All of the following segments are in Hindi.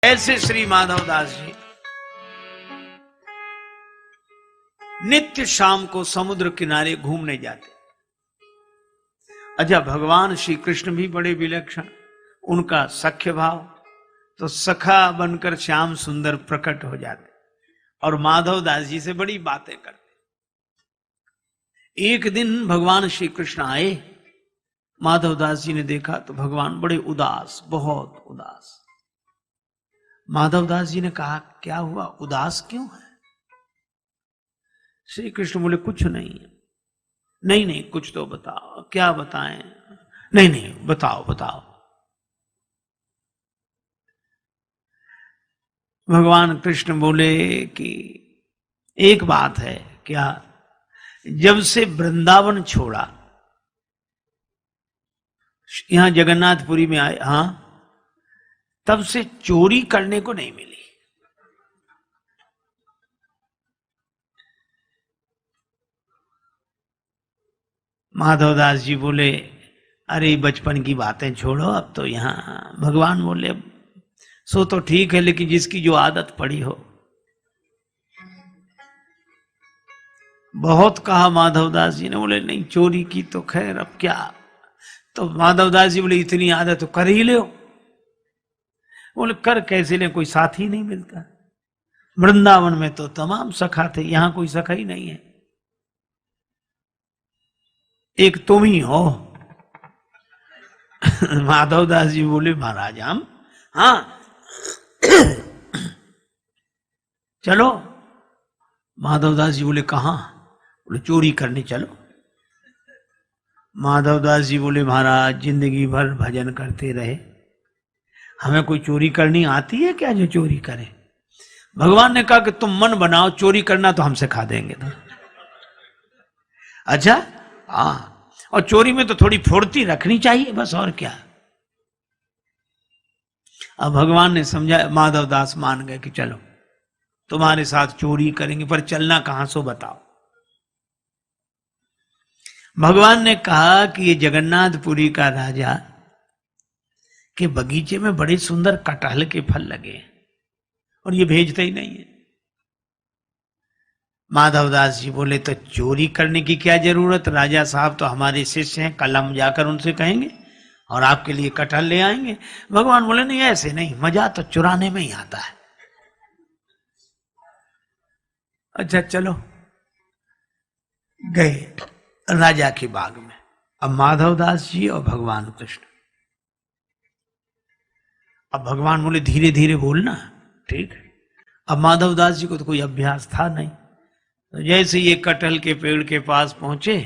ऐसे श्री माधवदास जी नित्य शाम को समुद्र किनारे घूमने जाते। अच्छा, भगवान श्री कृष्ण भी बड़े विलक्षण, उनका सख्य भाव, तो सखा बनकर श्याम सुंदर प्रकट हो जाते और माधवदास जी से बड़ी बातें करते। एक दिन भगवान श्री कृष्ण आए, माधवदास जी ने देखा तो भगवान बड़े उदास, बहुत उदास। माधवदास जी ने कहा, क्या हुआ, उदास क्यों है? श्री कृष्ण बोले, कुछ नहीं। नहीं नहीं, कुछ तो बताओ। क्या बताएं? नहीं नहीं, बताओ बताओ। भगवान कृष्ण बोले कि एक बात है। क्या? जब से वृंदावन छोड़ा, यहां जगन्नाथपुरी में आए, हां, तब से चोरी करने को नहीं मिली। माधवदास जी बोले, अरे बचपन की बातें छोड़ो, अब तो यहां। भगवान बोले, सो तो ठीक है, लेकिन जिसकी जो आदत पड़ी हो। बहुत कहा माधवदास जी ने, बोले नहीं, चोरी की तो खैर अब क्या। तो माधवदास जी बोले, इतनी आदत तो कर ही लो। बोले, कर कैसे ले, कोई साथी नहीं मिलता। वृंदावन में तो तमाम सखा थे, यहां कोई सखा ही नहीं है, एक तुम ही हो। माधवदास जी बोले, महाराज हम, हाँ चलो। माधवदास जी बोले, कहां? बोले, चोरी करने चलो। माधवदास जी बोले, महाराज जिंदगी भर भजन करते रहे, हमें कोई चोरी करनी आती है क्या जो चोरी करे? भगवान ने कहा कि तुम मन बनाओ, चोरी करना तो हम सिखा देंगे। तो अच्छा, हाँ, और चोरी में तो थोड़ी फुर्ती रखनी चाहिए, बस, और क्या। अब भगवान ने समझा, माधवदास मान गए कि चलो तुम्हारे साथ चोरी करेंगे, पर चलना कहां सो बताओ। भगवान ने कहा कि ये जगन्नाथपुरी का राजा के बगीचे में बड़े सुंदर कटहल के फल लगे और ये भेजते ही नहीं है। माधवदास जी बोले, तो चोरी करने की क्या जरूरत, राजा साहब तो हमारे शिष्य हैं, कल हम जाकर उनसे कहेंगे और आपके लिए कटहल ले आएंगे। भगवान बोले, नहीं ऐसे नहीं, मजा तो चुराने में ही आता है। अच्छा चलो, गए राजा के बाग में। अब माधवदास जी और भगवान कृष्ण। अब भगवान बोले, धीरे धीरे बोलना, ठीक है। अब माधवदास जी को तो कोई अभ्यास था नहीं, तो जैसे ये कटहल के पेड़ के पास पहुंचे,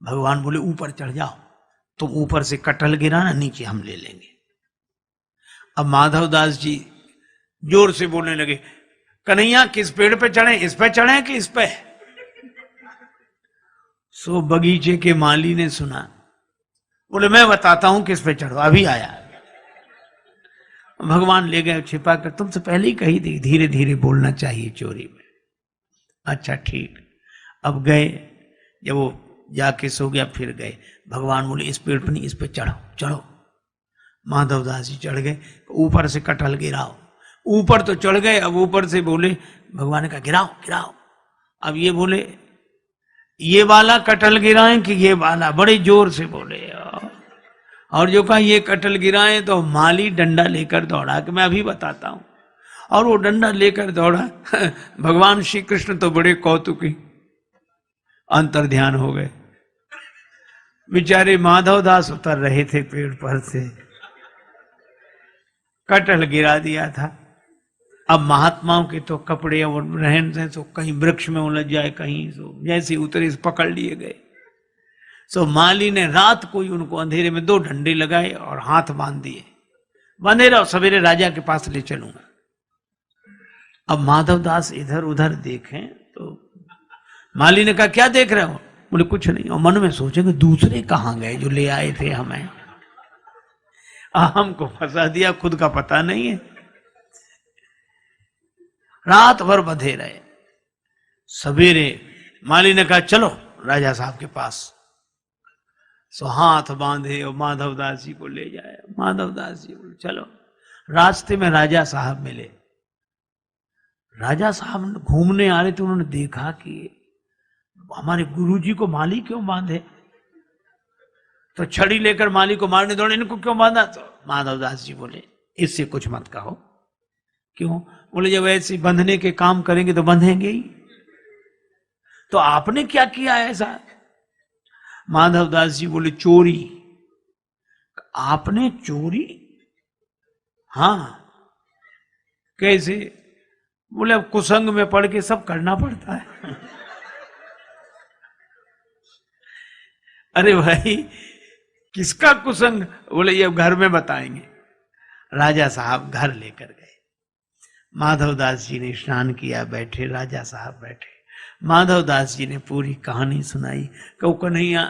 भगवान बोले, ऊपर चढ़ जाओ, तुम ऊपर से कटहल गिराना, नीचे हम ले लेंगे। अब माधवदास जी जोर से बोलने लगे, कन्हैया किस पेड़ पे चढ़े, इस पे चढ़े कि इस पे? सो बगीचे के माली ने सुना, बोले, मैं बताता हूं किस पे चढ़ो, अभी आया। भगवान ले गए छिपा कर, तुमसे पहले ही कही थी धीरे धीरे बोलना चाहिए चोरी में। अच्छा ठीक। अब गए, जब वो जाके सो गया, फिर गए। भगवान बोले, इस पेड़ पर नहीं, इस पे चढ़ो, चढ़ो। माधवदास जी चढ़ गए, ऊपर से कटहल गिराओ। ऊपर तो चढ़ गए, अब ऊपर से बोले, भगवान ने कहा, गिराओ गिराओ। अब ये बोले, ये वाला कटहल गिराएं कि ये वाला, बड़े जोर से बोले। और जो कहा ये कटहल गिराएं, तो माली डंडा लेकर दौड़ा कि मैं अभी बताता हूं। और वो डंडा लेकर दौड़ा। भगवान श्री कृष्ण तो बड़े कौतुकी, अंतर ध्यान हो गए। बेचारे माधवदास उतर रहे थे पेड़ पर से, कटहल गिरा दिया था। अब महात्माओं के तो कपड़े और रहन से तो कहीं वृक्ष में उलझ जाए, कहीं सो जैसे उतरे पकड़ लिए गए। सो माली ने रात को ही उनको अंधेरे में 2 डंडे लगाए और हाथ बांध दिए, बंधे रहो, सवेरे राजा के पास ले चलूंगा। अब माधवदास इधर उधर देखें तो माली ने कहा, क्या देख रहे हो? बोले, कुछ नहीं। और मन में सोचेंगे, दूसरे कहां गए जो ले आए थे हमें, हमको फंसा दिया, खुद का पता नहीं है। रात भर बंधे रहे। सवेरे माली ने कहा, चलो राजा साहब के पास। सो हाथ बांधे और माधवदास जी को ले जाए। माधवदास जी बोले, चलो। रास्ते में राजा साहब मिले। राजा साहब घूमने आ रहे थे, उन्होंने देखा कि हमारे गुरुजी को माली क्यों बांधे, तो छड़ी लेकर माली को मारने दौड़े, इनको क्यों बांधा? तो माधवदास जी बोले इससे कुछ मत कहो। क्यों? बोले जब ऐसे बंधने के काम करेंगे तो बंधेंगे ही, तो आपने क्या किया ऐसा? माधवदास जी बोले चोरी। आपने चोरी? हाँ। कैसे? बोले अब कुसंग में पड़ के सब करना पड़ता है। अरे भाई किसका कुसंग? बोले ये घर में बताएंगे। राजा साहब घर लेकर गए। माधवदास जी ने स्नान किया, बैठे, राजा साहब बैठे। माधवदास जी ने पूरी कहानी सुनाई। कहो कन्हैया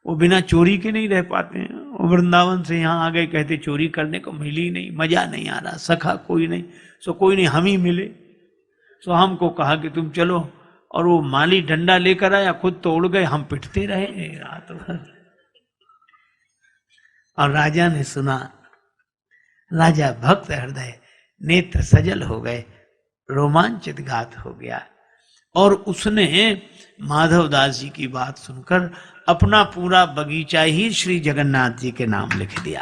वो बिना चोरी के नहीं रह पाते हैं, वो वृंदावन से यहाँ आ गए, कहते चोरी करने को मिली नहीं, मजा नहीं आ रहा, सखा कोई नहीं, सो कोई नहीं हम ही मिले, सो हमको कहा कि तुम चलो, और वो माली डंडा लेकर आया, खुद तो उड़ गए, हम पिटते रहे रात भर। और राजा ने सुना, राजा भक्त हृदय, नेत्र सजल हो गए, रोमांचित गात हो गया, और उसने माधवदास जी की बात सुनकर अपना पूरा बगीचा ही श्री जगन्नाथ जी के नाम लिख दिया।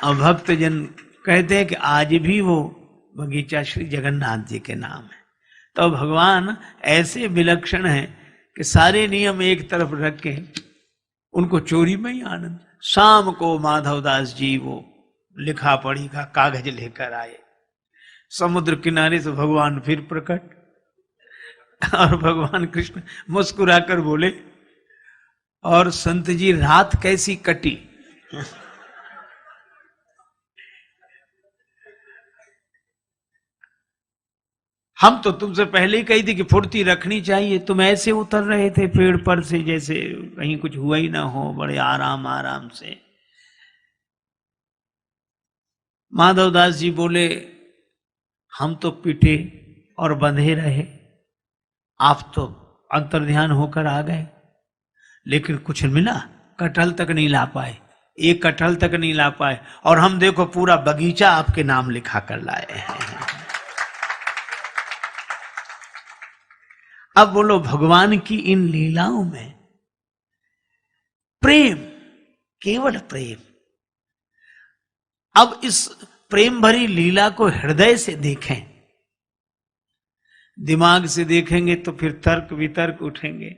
और भक्तजन कहते हैं कि आज भी वो बगीचा श्री जगन्नाथ जी के नाम है। तो भगवान ऐसे विलक्षण हैं कि सारे नियम एक तरफ रख के उनको चोरी में ही आनंद। शाम को माधवदास जी वो लिखा पढ़ी का कागज लेकर आए, समुद्र किनारे से भगवान फिर प्रकट, और भगवान कृष्ण मुस्कुराकर बोले, और संत जी रात कैसी कटी? हम तो तुमसे पहले ही कही थी कि फुर्ती रखनी चाहिए, तुम ऐसे उतर रहे थे पेड़ पर से जैसे कहीं कुछ हुआ ही ना हो, बड़े आराम आराम से। माधवदास जी बोले हम तो पिटे और बंधे रहे, आप तो अंतर्ध्यान होकर आ गए, लेकिन कुछ मिला? कटहल तक नहीं ला पाए, एक कटहल तक नहीं ला पाए, और हम देखो पूरा बगीचा आपके नाम लिखा कर लाए हैं। अब बोलो भगवान की इन लीलाओं में प्रेम, केवल प्रेम। अब इस प्रेम भरी लीला को हृदय से देखें, दिमाग से देखेंगे तो फिर तर्क वितर्क उठेंगे,